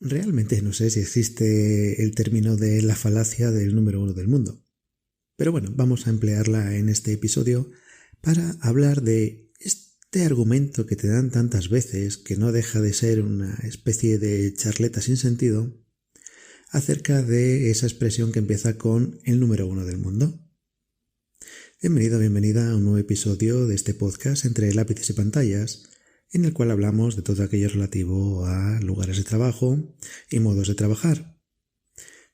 Realmente no sé si existe el término de la falacia del número uno del mundo. Pero bueno, vamos a emplearla en este episodio para hablar de este argumento que te dan tantas veces, que no deja de ser una especie de charleta sin sentido, acerca de esa expresión que empieza con el número uno del mundo. Bienvenido, bienvenida a un nuevo episodio de este podcast entre lápices y pantallas, en el cual hablamos de todo aquello relativo a lugares de trabajo y modos de trabajar.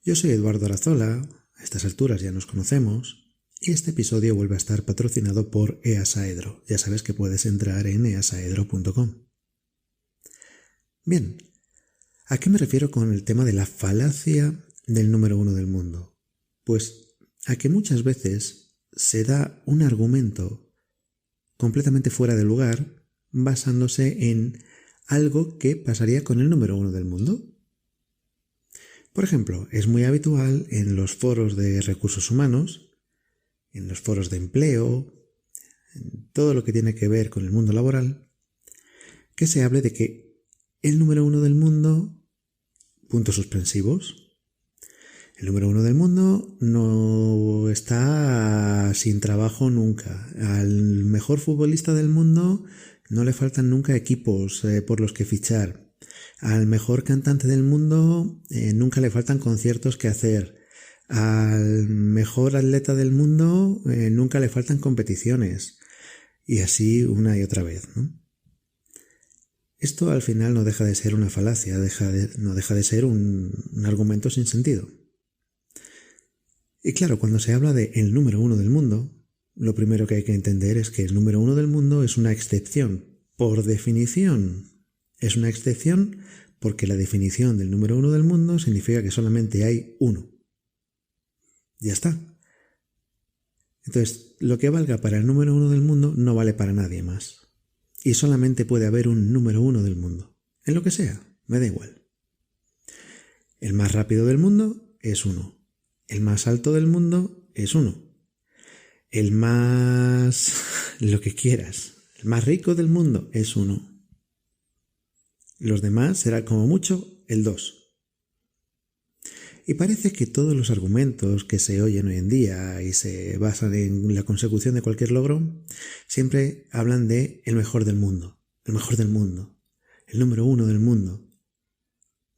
Yo soy Eduardo Arazola, a estas alturas ya nos conocemos, y este episodio vuelve a estar patrocinado por Easaedro. Ya sabes que puedes entrar en easaedro.com. Bien, ¿a qué me refiero con el tema de la falacia del número uno del mundo? Pues a que muchas veces se da un argumento completamente fuera de lugar basándose en algo que pasaría con el número uno del mundo. Por ejemplo, es muy habitual en los foros de recursos humanos, en los foros de empleo, en todo lo que tiene que ver con el mundo laboral, que se hable de que el número uno del mundo, puntos suspensivos, el número uno del mundo no está sin trabajo nunca. Al mejor futbolista del mundo no le faltan nunca equipos por los que fichar. Al mejor cantante del mundo nunca le faltan conciertos que hacer. Al mejor atleta del mundo nunca le faltan competiciones. Y así una y otra vez, ¿no? Esto al final no deja de ser una falacia, no deja de ser un argumento sin sentido. Y claro, cuando se habla de el número uno del mundo, lo primero que hay que entender es que el número uno del mundo es una excepción. Por definición, es una excepción porque la definición del número uno del mundo significa que solamente hay uno. Ya está. Entonces, lo que valga para el número uno del mundo no vale para nadie más. Y solamente puede haber un número uno del mundo. En lo que sea, me da igual. El más rápido del mundo es uno. El más alto del mundo es uno. El más... lo que quieras. El más rico del mundo es uno. Los demás será como mucho el 2. Y parece que todos los argumentos que se oyen hoy en día y se basan en la consecución de cualquier logro, siempre hablan de el mejor del mundo, el mejor del mundo, el número uno del mundo.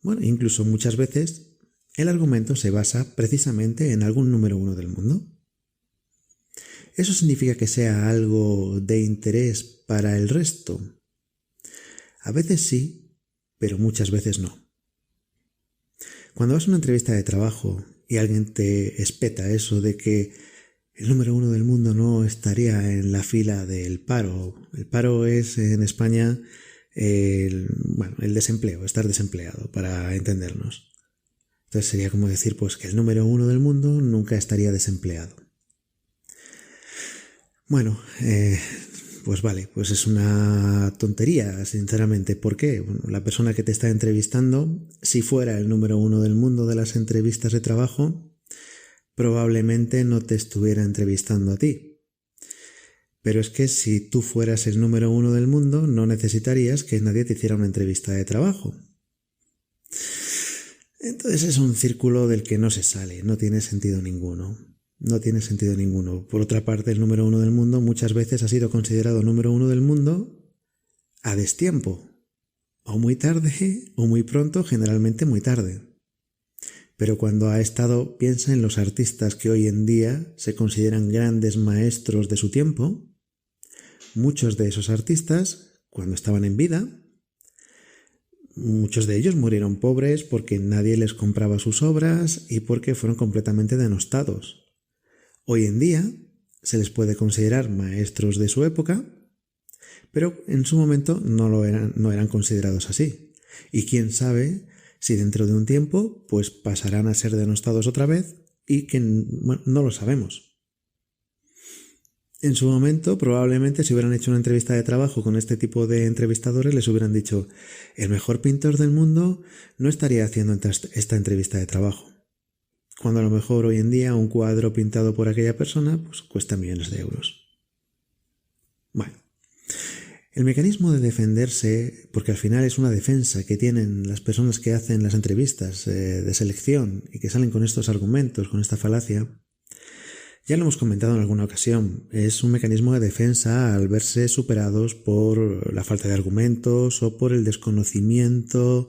Bueno, incluso muchas veces el argumento se basa precisamente en algún número uno del mundo. ¿Eso significa que sea algo de interés para el resto? A veces sí, pero muchas veces no. Cuando vas a una entrevista de trabajo y alguien te espeta eso de que el número uno del mundo no estaría en la fila del paro. El paro es en España el desempleo, estar desempleado, para entendernos. Entonces sería como decir pues que el número uno del mundo nunca estaría desempleado. Bueno, pues vale, pues es una tontería, sinceramente. ¿Por qué? Bueno, la persona que te está entrevistando, si fuera el número uno del mundo de las entrevistas de trabajo, probablemente no te estuviera entrevistando a ti. Pero es que si tú fueras el número uno del mundo, no necesitarías que nadie te hiciera una entrevista de trabajo. Entonces es un círculo del que no se sale, no tiene sentido ninguno. No tiene sentido ninguno. Por otra parte, el número uno del mundo muchas veces ha sido considerado número uno del mundo a destiempo. O muy tarde o muy pronto, generalmente muy tarde. Pero cuando ha estado, piensa en los artistas que hoy en día se consideran grandes maestros de su tiempo. Muchos de esos artistas, cuando estaban en vida, muchos de ellos murieron pobres porque nadie les compraba sus obras y porque fueron completamente denostados. Hoy en día se les puede considerar maestros de su época, pero en su momento no eran considerados así. Y quién sabe si dentro de un tiempo pues pasarán a ser denostados otra vez y que no lo sabemos. En su momento probablemente si hubieran hecho una entrevista de trabajo con este tipo de entrevistadores les hubieran dicho el mejor pintor del mundo no estaría haciendo esta entrevista de trabajo. Cuando a lo mejor hoy en día un cuadro pintado por aquella persona pues cuesta millones de euros. Bueno, El mecanismo de defenderse, porque al final es una defensa que tienen las personas que hacen las entrevistas de selección y que salen con estos argumentos, con esta falacia, ya lo hemos comentado en alguna ocasión, es un mecanismo de defensa al verse superados por la falta de argumentos o por el desconocimiento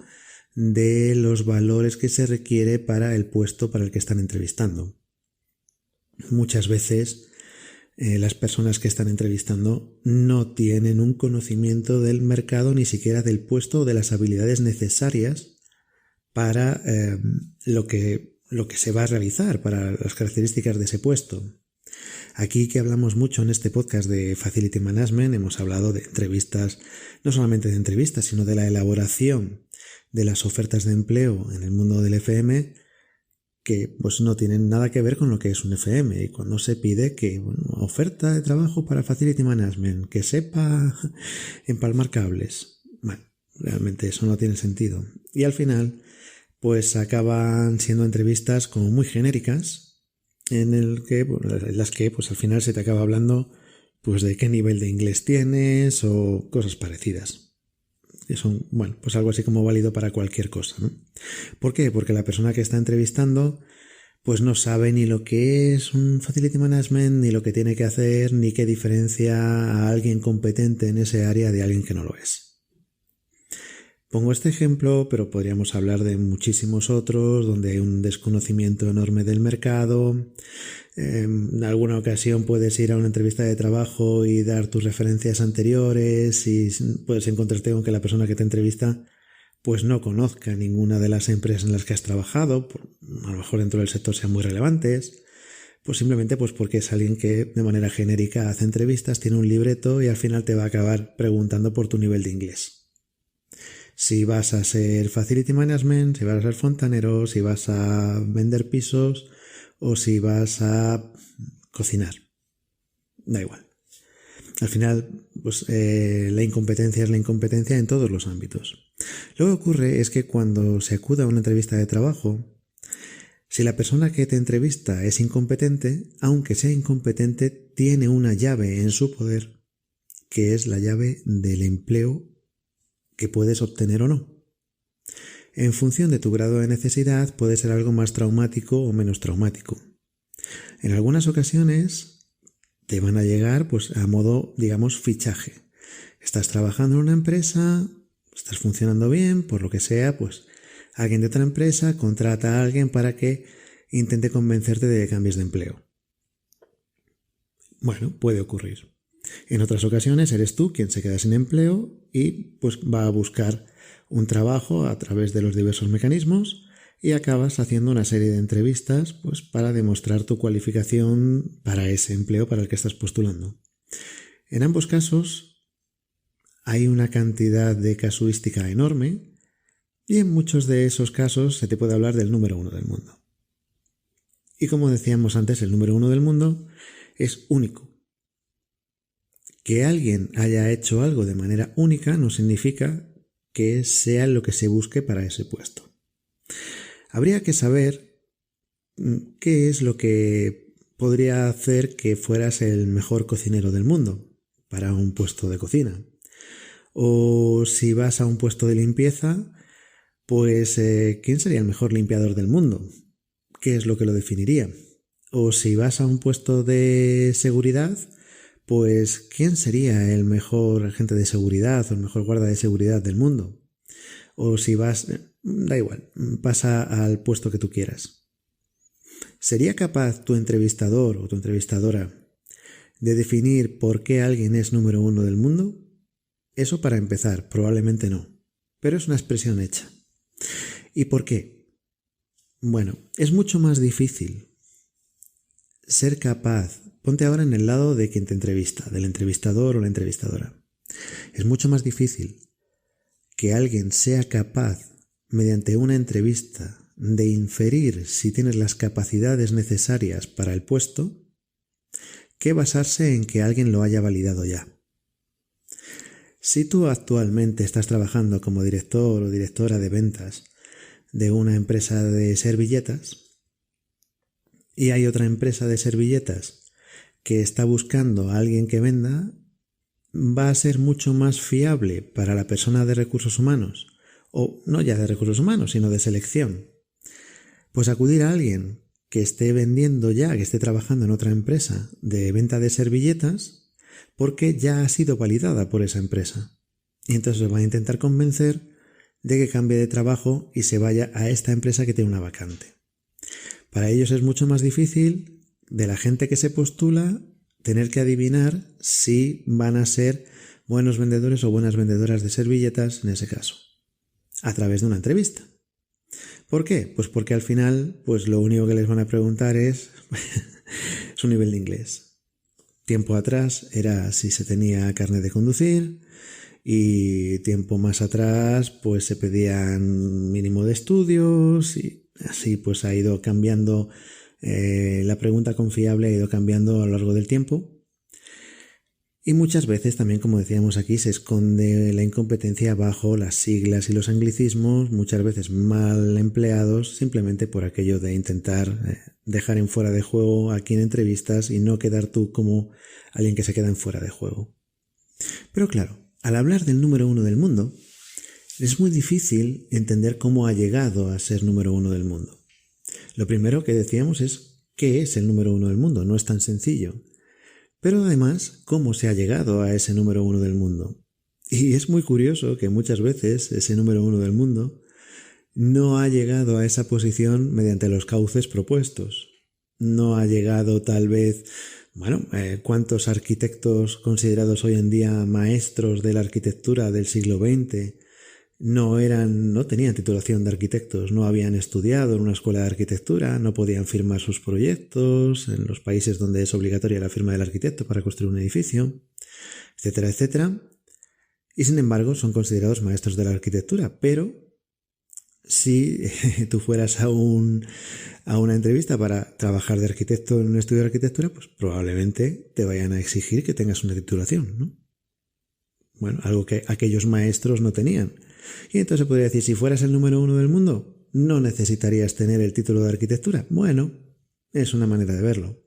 de los valores que se requiere para el puesto para el que están entrevistando. Muchas veces las personas que están entrevistando no tienen un conocimiento del mercado, ni siquiera del puesto o de las habilidades necesarias para lo que se va a realizar, para las características de ese puesto. Aquí que hablamos mucho en este podcast de Facility Management, hemos hablado de entrevistas, no solamente de entrevistas, sino de la elaboración de las ofertas de empleo en el mundo del FM, que pues no tienen nada que ver con lo que es un FM. Y cuando se pide que oferta de trabajo para Facility Management, que sepa empalmar cables, bueno, realmente eso no tiene sentido. Y al final pues acaban siendo entrevistas como muy genéricas, en las que pues al final se te acaba hablando pues de qué nivel de inglés tienes o cosas parecidas. Que son, bueno, pues algo así como válido para cualquier cosa, ¿no? ¿Por qué? Porque la persona que está entrevistando pues no sabe ni lo que es un Facility Management, ni lo que tiene que hacer, ni qué diferencia a alguien competente en ese área de alguien que no lo es. Pongo este ejemplo, pero podríamos hablar de muchísimos otros donde hay un desconocimiento enorme del mercado. En alguna ocasión puedes ir a una entrevista de trabajo y dar tus referencias anteriores y puedes encontrarte con que la persona que te entrevista pues no conozca ninguna de las empresas en las que has trabajado, a lo mejor dentro del sector sean muy relevantes, pues simplemente pues porque es alguien que de manera genérica hace entrevistas, tiene un libreto y al final te va a acabar preguntando por tu nivel de inglés. Si vas a ser Facility Management, si vas a ser fontanero, si vas a vender pisos o si vas a cocinar. Da igual. Al final, pues la incompetencia es la incompetencia en todos los ámbitos. Lo que ocurre es que cuando se acude a una entrevista de trabajo, si la persona que te entrevista es incompetente, aunque sea incompetente, tiene una llave en su poder, que es la llave del empleo que puedes obtener o no. En función de tu grado de necesidad puede ser algo más traumático o menos traumático. En algunas ocasiones te van a llegar pues a modo, digamos, fichaje. Estás trabajando en una empresa, estás funcionando bien, por lo que sea, pues alguien de otra empresa contrata a alguien para que intente convencerte de que cambies de empleo. Bueno, puede ocurrir. En otras ocasiones eres tú quien se queda sin empleo y pues va a buscar un trabajo a través de los diversos mecanismos y acabas haciendo una serie de entrevistas pues para demostrar tu cualificación para ese empleo para el que estás postulando. En ambos casos hay una cantidad de casuística enorme y en muchos de esos casos se te puede hablar del número 1 del mundo. Y como decíamos antes, el número 1 del mundo es único. Que alguien haya hecho algo de manera única no significa que sea lo que se busque para ese puesto. Habría que saber qué es lo que podría hacer que fueras el mejor cocinero del mundo para un puesto de cocina. O si vas a un puesto de limpieza, pues ¿quién sería el mejor limpiador del mundo? ¿Qué es lo que lo definiría? O si vas a un puesto de seguridad, pues ¿quién sería el mejor agente de seguridad o el mejor guarda de seguridad del mundo? O si vas, da igual, pasa al puesto que tú quieras. ¿Sería capaz tu entrevistador o tu entrevistadora de definir por qué alguien es número 1 del mundo? Eso para empezar, probablemente no, pero es una expresión hecha. ¿Y por qué? Bueno, es mucho más difícil ser capaz. Ponte ahora en el lado de quien te entrevista, del entrevistador o la entrevistadora. Es mucho más difícil que alguien sea capaz, mediante una entrevista, de inferir si tienes las capacidades necesarias para el puesto, que basarse en que alguien lo haya validado ya. Si tú actualmente estás trabajando como director o directora de ventas de una empresa de servilletas y hay otra empresa de servilletas que está buscando a alguien que venda, va a ser mucho más fiable para la persona de recursos humanos, o no ya de recursos humanos, sino de selección, pues acudir a alguien que esté vendiendo ya, que esté trabajando en otra empresa de venta de servilletas, porque ya ha sido validada por esa empresa. Y entonces os va a intentar convencer de que cambie de trabajo y se vaya a esta empresa que tiene una vacante. Para ellos es mucho más difícil, de la gente que se postula, tener que adivinar si van a ser buenos vendedores o buenas vendedoras de servilletas en ese caso, a través de una entrevista. ¿Por qué? Pues porque al final, pues lo único que les van a preguntar es su nivel de inglés. Tiempo atrás era si se tenía carnet de conducir y tiempo más atrás pues se pedían mínimo de estudios y así pues ha ido cambiando, la pregunta confiable ha ido cambiando a lo largo del tiempo. Y muchas veces también, como decíamos aquí, se esconde la incompetencia bajo las siglas y los anglicismos, muchas veces mal empleados, simplemente por aquello de intentar dejar en fuera de juego a quien entrevistas y no quedar tú como alguien que se queda en fuera de juego. Pero claro, al hablar del número 1 del mundo, es muy difícil entender cómo ha llegado a ser número 1 del mundo. Lo primero que decíamos es ¿qué es el número 1 del mundo? No es tan sencillo. Pero además, ¿cómo se ha llegado a ese número 1 del mundo? Y es muy curioso que muchas veces ese número 1 del mundo no ha llegado a esa posición mediante los cauces propuestos. No ha llegado tal vez, ¿cuántos arquitectos considerados hoy en día maestros de la arquitectura del siglo XX no tenían titulación de arquitectos, no habían estudiado en una escuela de arquitectura, no podían firmar sus proyectos en los países donde es obligatoria la firma del arquitecto para construir un edificio, etcétera, etcétera? Y sin embargo son considerados maestros de la arquitectura, pero si tú fueras a una entrevista para trabajar de arquitecto en un estudio de arquitectura, pues probablemente te vayan a exigir que tengas una titulación, ¿no? Bueno, algo que aquellos maestros no tenían. Y entonces se podría decir, si fueras el número 1 del mundo, no necesitarías tener el título de arquitectura. Bueno, es una manera de verlo.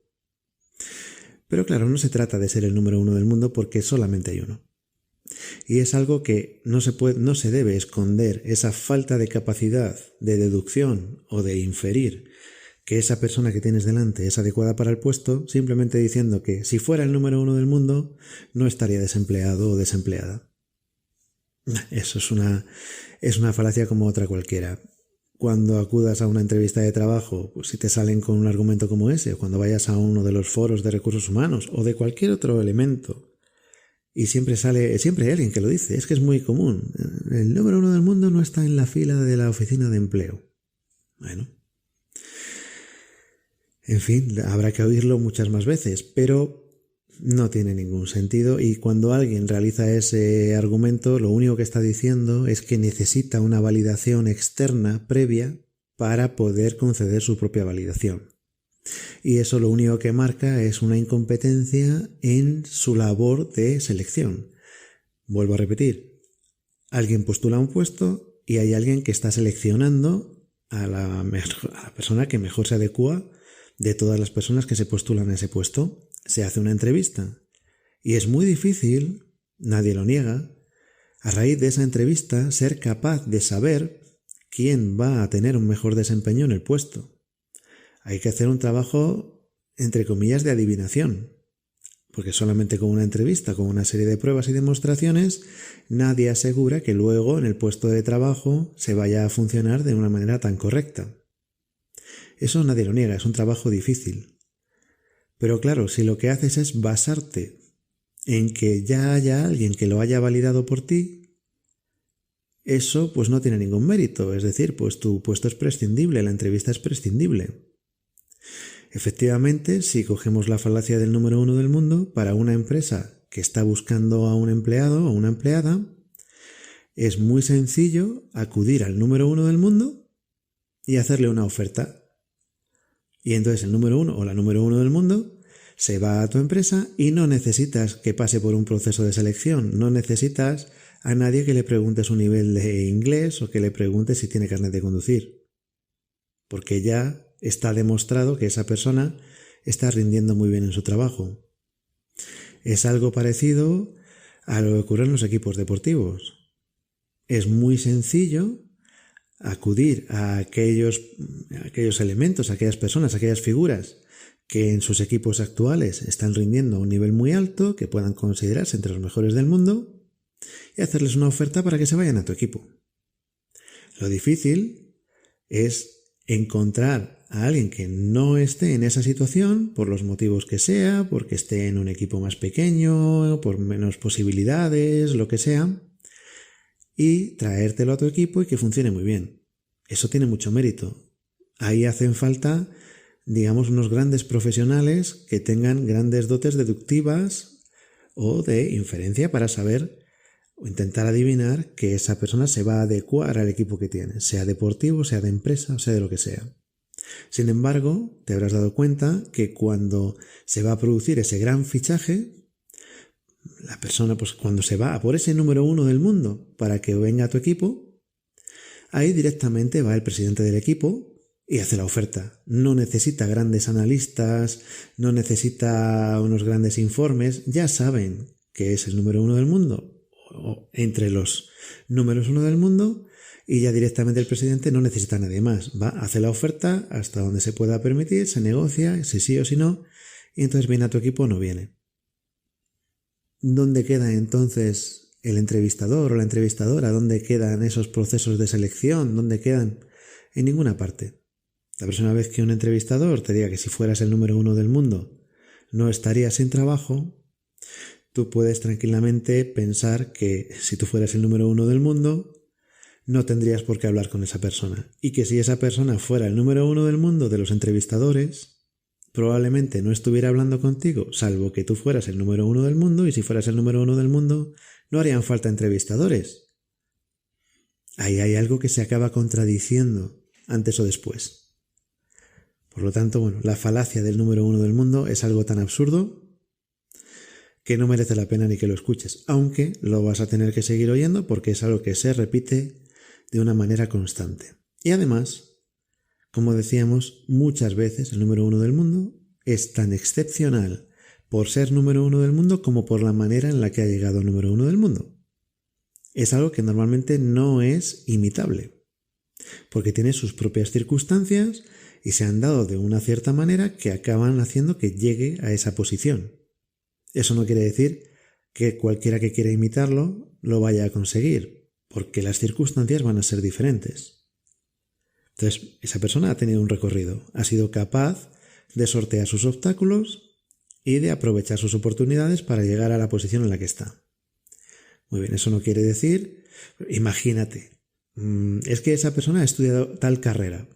Pero claro, no se trata de ser el número 1 del mundo porque solamente hay uno. Y es algo que no se debe esconder, esa falta de capacidad de deducción o de inferir que esa persona que tienes delante es adecuada para el puesto, simplemente diciendo que si fuera el número 1 del mundo, no estaría desempleado o desempleada. Eso es una falacia como otra cualquiera. Cuando acudas a una entrevista de trabajo, pues si te salen con un argumento como ese, o cuando vayas a uno de los foros de recursos humanos o de cualquier otro elemento, y siempre hay alguien que lo dice, es que es muy común. El número 1 del mundo no está en la fila de la oficina de empleo. Bueno. En fin, habrá que oírlo muchas más veces, pero no tiene ningún sentido y cuando alguien realiza ese argumento lo único que está diciendo es que necesita una validación externa previa para poder conceder su propia validación. Y eso lo único que marca es una incompetencia en su labor de selección. Vuelvo a repetir, alguien postula un puesto y hay alguien que está seleccionando a la persona que mejor se adecua de todas las personas que se postulan a ese puesto. Se hace una entrevista y es muy difícil, nadie lo niega, a raíz de esa entrevista ser capaz de saber quién va a tener un mejor desempeño en el puesto. Hay que hacer un trabajo, entre comillas, de adivinación, porque solamente con una entrevista, con una serie de pruebas y demostraciones, nadie asegura que luego en el puesto de trabajo se vaya a funcionar de una manera tan correcta. Eso nadie lo niega, es un trabajo difícil. Pero claro, si lo que haces es basarte en que ya haya alguien que lo haya validado por ti, eso pues no tiene ningún mérito. Es decir, pues tu puesto es prescindible, la entrevista es prescindible. Efectivamente, si cogemos la falacia del número 1 del mundo, para una empresa que está buscando a un empleado o una empleada, es muy sencillo acudir al número 1 del mundo y hacerle una oferta. Y entonces el número 1 o la número 1 del mundo se va a tu empresa y no necesitas que pase por un proceso de selección. No necesitas a nadie que le pregunte su nivel de inglés o que le pregunte si tiene carnet de conducir. Porque ya está demostrado que esa persona está rindiendo muy bien en su trabajo. Es algo parecido a lo que ocurre en los equipos deportivos. Es muy sencillo acudir a aquellos elementos, a aquellas personas, a aquellas figuras que en sus equipos actuales están rindiendo a un nivel muy alto, que puedan considerarse entre los mejores del mundo, y hacerles una oferta para que se vayan a tu equipo. Lo difícil es encontrar a alguien que no esté en esa situación, por los motivos que sea, porque esté en un equipo más pequeño, por menos posibilidades, lo que sea, y traértelo a tu equipo y que funcione muy bien. Eso tiene mucho mérito. Ahí hacen falta, digamos, unos grandes profesionales que tengan grandes dotes deductivas o de inferencia para saber o intentar adivinar que esa persona se va a adecuar al equipo que tiene, sea deportivo, sea de empresa, o sea de lo que sea. Sin embargo, te habrás dado cuenta que cuando se va a producir ese gran fichaje, la persona, pues cuando se va a por ese número 1 del mundo para que venga a tu equipo, ahí directamente va el presidente del equipo y hace la oferta. No necesita grandes analistas, no necesita unos grandes informes, ya saben que es el número 1 del mundo, o entre los números 1 del mundo, y ya directamente el presidente no necesita a nadie más. Va, hace la oferta hasta donde se pueda permitir, se negocia, si sí o si no, y entonces viene a tu equipo o no viene. ¿Dónde queda entonces el entrevistador o la entrevistadora? ¿Dónde quedan esos procesos de selección? ¿Dónde quedan? En ninguna parte. La próxima vez que un entrevistador te diga que si fueras el número 1 del mundo no estarías sin trabajo, tú puedes tranquilamente pensar que si tú fueras el número 1 del mundo, no tendrías por qué hablar con esa persona. Y que si esa persona fuera el número 1 del mundo de los entrevistadores, probablemente no estuviera hablando contigo, salvo que tú fueras el número 1 del mundo, y si fueras el número 1 del mundo, no harían falta entrevistadores. Ahí hay algo que se acaba contradiciendo antes o después. Por lo tanto, bueno, la falacia del número 1 del mundo es algo tan absurdo que no merece la pena ni que lo escuches, aunque lo vas a tener que seguir oyendo porque es algo que se repite de una manera constante. Y además, como decíamos, muchas veces el número 1 del mundo es tan excepcional por ser número 1 del mundo como por la manera en la que ha llegado al número 1 del mundo. Es algo que normalmente no es imitable, porque tiene sus propias circunstancias y se han dado de una cierta manera que acaban haciendo que llegue a esa posición. Eso no quiere decir que cualquiera que quiera imitarlo lo vaya a conseguir, porque las circunstancias van a ser diferentes. Entonces, esa persona ha tenido un recorrido, ha sido capaz de sortear sus obstáculos y de aprovechar sus oportunidades para llegar a la posición en la que está. Muy bien, eso no quiere decir, imagínate, es que esa persona ha estudiado tal carrera.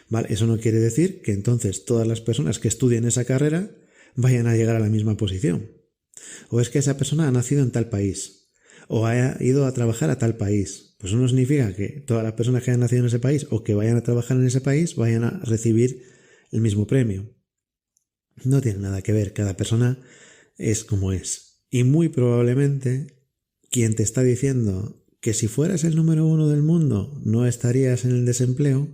Vale, eso no quiere decir que entonces todas las personas que estudien esa carrera vayan a llegar a la misma posición. O es que esa persona ha nacido en tal país, o ha ido a trabajar a tal país. Pues eso no significa que todas las personas que hayan nacido en ese país o que vayan a trabajar en ese país vayan a recibir el mismo premio. No tiene nada que ver, cada persona es como es. Y muy probablemente quien te está diciendo que si fueras el número 1 del mundo no estarías en el desempleo,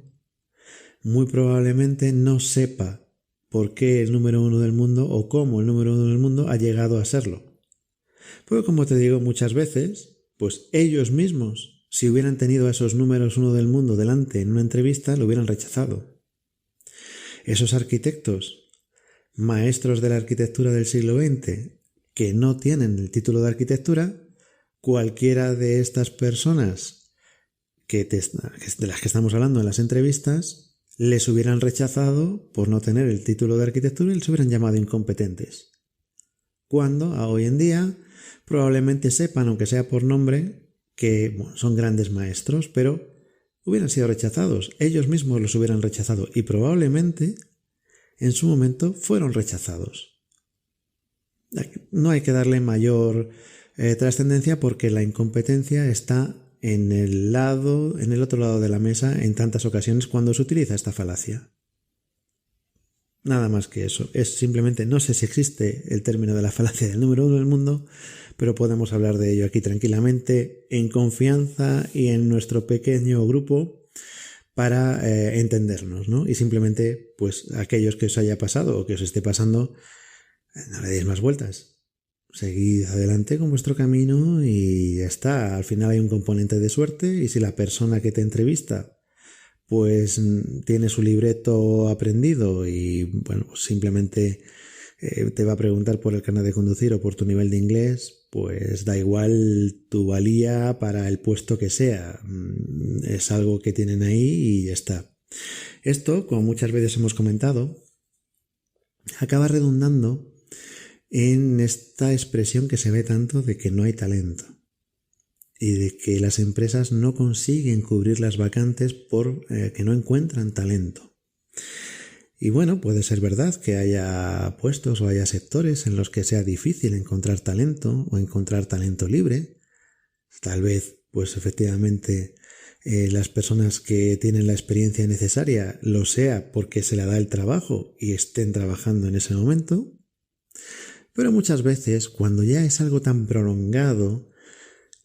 muy probablemente no sepa por qué el número 1 del mundo o cómo el número 1 del mundo ha llegado a serlo. Porque como te digo muchas veces, pues ellos mismos, si hubieran tenido a esos números 1 del mundo delante en una entrevista, lo hubieran rechazado. Esos arquitectos, maestros de la arquitectura del siglo XX, que no tienen el título de arquitectura, cualquiera de estas personas de las que estamos hablando en las entrevistas, les hubieran rechazado por no tener el título de arquitectura y les hubieran llamado incompetentes. Cuando, hoy en día, probablemente sepan, aunque sea por nombre, que son grandes maestros, pero hubieran sido rechazados. Ellos mismos los hubieran rechazado y probablemente en su momento fueron rechazados. No hay que darle mayor trascendencia porque la incompetencia está en el otro lado de la mesa en tantas ocasiones cuando se utiliza esta falacia. Nada más que eso. Es simplemente, no sé si existe el término de la falacia del número 1 del mundo, pero podemos hablar de ello aquí tranquilamente, en confianza y en nuestro pequeño grupo para entendernos, ¿no? Y simplemente, pues, aquellos que os haya pasado o que os esté pasando, no le deis más vueltas. seguid adelante con vuestro camino y ya está. Al final hay un componente de suerte y si la persona que te entrevista pues tiene su libreto aprendido y bueno, pues simplemente te va a preguntar por el carnet de conducir o por tu nivel de inglés, pues da igual tu valía para el puesto que sea. Es algo que tienen ahí y ya está. Esto, como muchas veces hemos comentado, acaba redundando en esta expresión que se ve tanto de que no hay talento y de que las empresas no consiguen cubrir las vacantes por que no encuentran talento. Y bueno, puede ser verdad que haya puestos o haya sectores en los que sea difícil encontrar talento o encontrar talento libre. Tal vez, pues efectivamente, las personas que tienen la experiencia necesaria lo sea porque se le da el trabajo y estén trabajando en ese momento. Pero muchas veces, cuando ya es algo tan prolongado,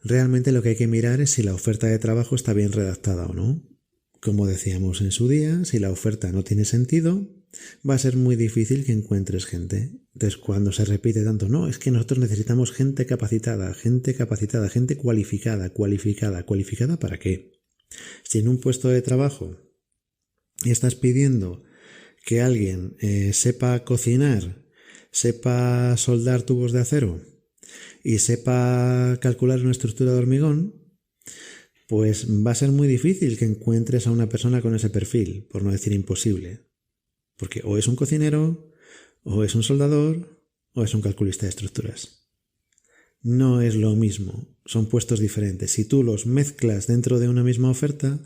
realmente lo que hay que mirar es si la oferta de trabajo está bien redactada o no. Como decíamos en su día, si la oferta no tiene sentido, va a ser muy difícil que encuentres gente. Entonces, cuando se repite tanto, no, es que nosotros necesitamos gente capacitada, gente cualificada, ¿cualificada para qué? Si en un puesto de trabajo estás pidiendo que alguien sepa cocinar, sepa soldar tubos de acero y sepa calcular una estructura de hormigón, pues va a ser muy difícil que encuentres a una persona con ese perfil, por no decir imposible. Porque o es un cocinero, o es un soldador, o es un calculista de estructuras. No es lo mismo, son puestos diferentes. Si tú los mezclas dentro de una misma oferta,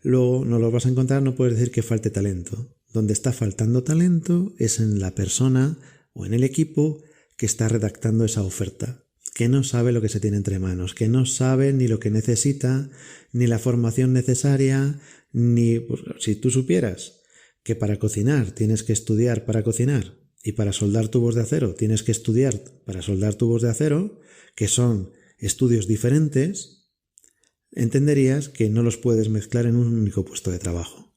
luego no los vas a encontrar, no puedes decir que falte talento. Donde está faltando talento es en la persona o en el equipo que está redactando esa oferta, que no sabe lo que se tiene entre manos, que no sabe ni lo que necesita, ni la formación necesaria, ni... Pues, si tú supieras que para cocinar tienes que estudiar para cocinar y para soldar tubos de acero tienes que estudiar para soldar tubos de acero, que son estudios diferentes, entenderías que no los puedes mezclar en un único puesto de trabajo.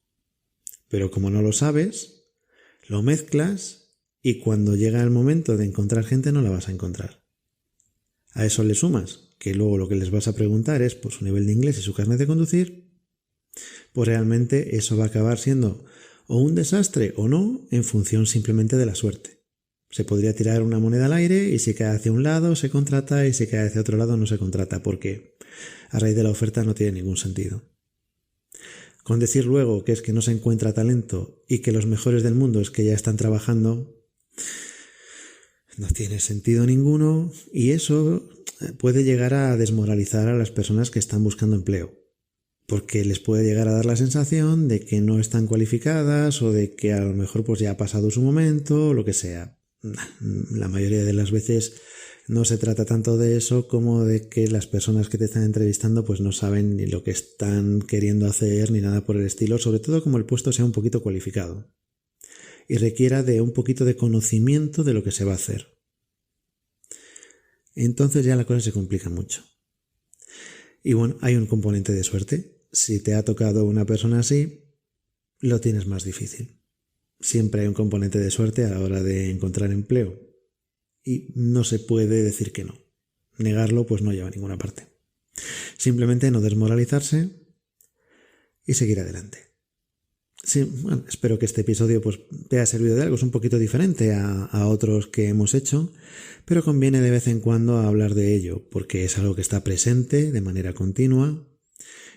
Pero como no lo sabes, lo mezclas y cuando llega el momento de encontrar gente no la vas a encontrar. A eso le sumas que luego lo que les vas a preguntar es por su nivel de inglés y su carnet de conducir, pues realmente eso va a acabar siendo o un desastre o no en función simplemente de la suerte. Se podría tirar una moneda al aire y si cae hacia un lado se contrata y si cae hacia otro lado no se contrata porque a raíz de la oferta no tiene ningún sentido. Con decir luego que es que no se encuentra talento y que los mejores del mundo es que ya están trabajando, no tiene sentido ninguno y eso puede llegar a desmoralizar a las personas que están buscando empleo, porque les puede llegar a dar la sensación de que no están cualificadas o de que a lo mejor pues ya ha pasado su momento o lo que sea. La mayoría de las veces no se trata tanto de eso como de que las personas que te están entrevistando pues no saben ni lo que están queriendo hacer ni nada por el estilo, sobre todo como el puesto sea un poquito cualificado y requiera de un poquito de conocimiento de lo que se va a hacer. Entonces ya la cosa se complica mucho. Y bueno, hay un componente de suerte. Si te ha tocado una persona así, lo tienes más difícil. Siempre hay un componente de suerte a la hora de encontrar empleo. Y no se puede decir que no. Negarlo pues no lleva a ninguna parte. Simplemente no desmoralizarse y seguir adelante. Sí, bueno, espero que este episodio pues, te haya servido de algo. Es un poquito diferente a otros que hemos hecho, pero conviene de vez en cuando hablar de ello, porque es algo que está presente de manera continua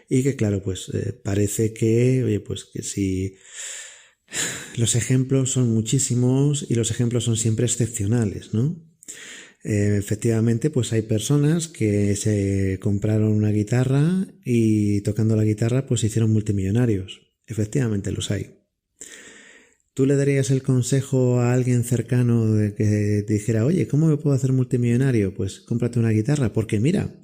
y que, claro, pues parece que, oye, pues que si los ejemplos son muchísimos y los ejemplos son siempre excepcionales, ¿no? Efectivamente, pues hay personas que se compraron una guitarra y tocando la guitarra pues se hicieron multimillonarios. Efectivamente los hay. ¿Tú le darías el consejo a alguien cercano de que te dijera, oye, ¿cómo me puedo hacer multimillonario? Pues cómprate una guitarra, porque mira,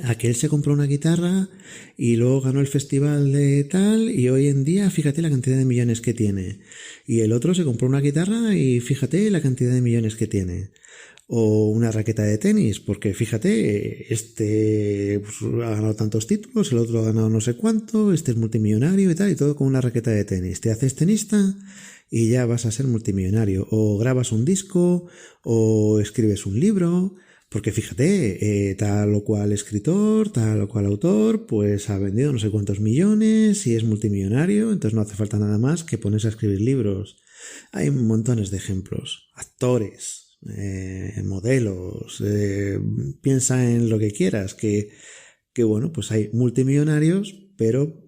aquel se compró una guitarra y luego ganó el festival de tal y hoy en día fíjate la cantidad de millones que tiene. Y el otro se compró una guitarra y fíjate la cantidad de millones que tiene. O una raqueta de tenis, porque fíjate, este pues, ha ganado tantos títulos, el otro ha ganado no sé cuánto, este es multimillonario y tal, y todo con una raqueta de tenis. Te haces tenista y ya vas a ser multimillonario. O grabas un disco, o escribes un libro, porque fíjate, tal o cual escritor, tal o cual autor, pues ha vendido no sé cuántos millones y es multimillonario, entonces no hace falta nada más que ponerse a escribir libros. Hay montones de ejemplos. Actores, modelos, piensa en lo que quieras, que bueno, pues hay multimillonarios, pero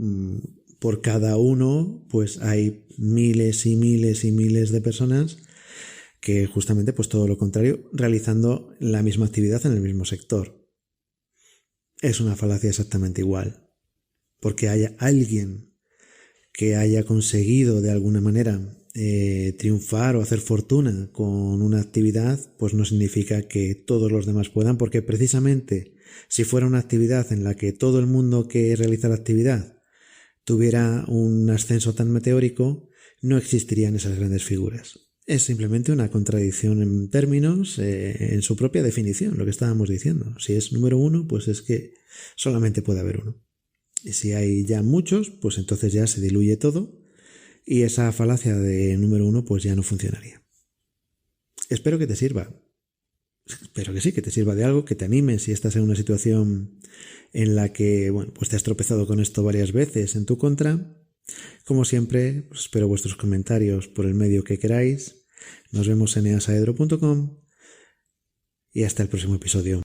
por cada uno pues hay miles y miles y miles de personas que justamente pues todo lo contrario, realizando la misma actividad en el mismo sector. Es una falacia exactamente igual, porque haya alguien que haya conseguido de alguna manera triunfar o hacer fortuna con una actividad, pues no significa que todos los demás puedan, porque precisamente si fuera una actividad en la que todo el mundo que realiza la actividad tuviera un ascenso tan meteórico, no existirían esas grandes figuras. Es simplemente una contradicción en términos, en su propia definición, lo que estábamos diciendo. Si es número uno, pues es que solamente puede haber uno. Y si hay ya muchos, pues entonces ya se diluye todo y esa falacia de número uno pues ya no funcionaría. Espero que te sirva. Espero que sí, que te sirva de algo, que te anime si estás en una situación en la que, bueno, pues te has tropezado con esto varias veces en tu contra. Como siempre, pues espero vuestros comentarios por el medio que queráis. Nos vemos en easaedro.com y hasta el próximo episodio.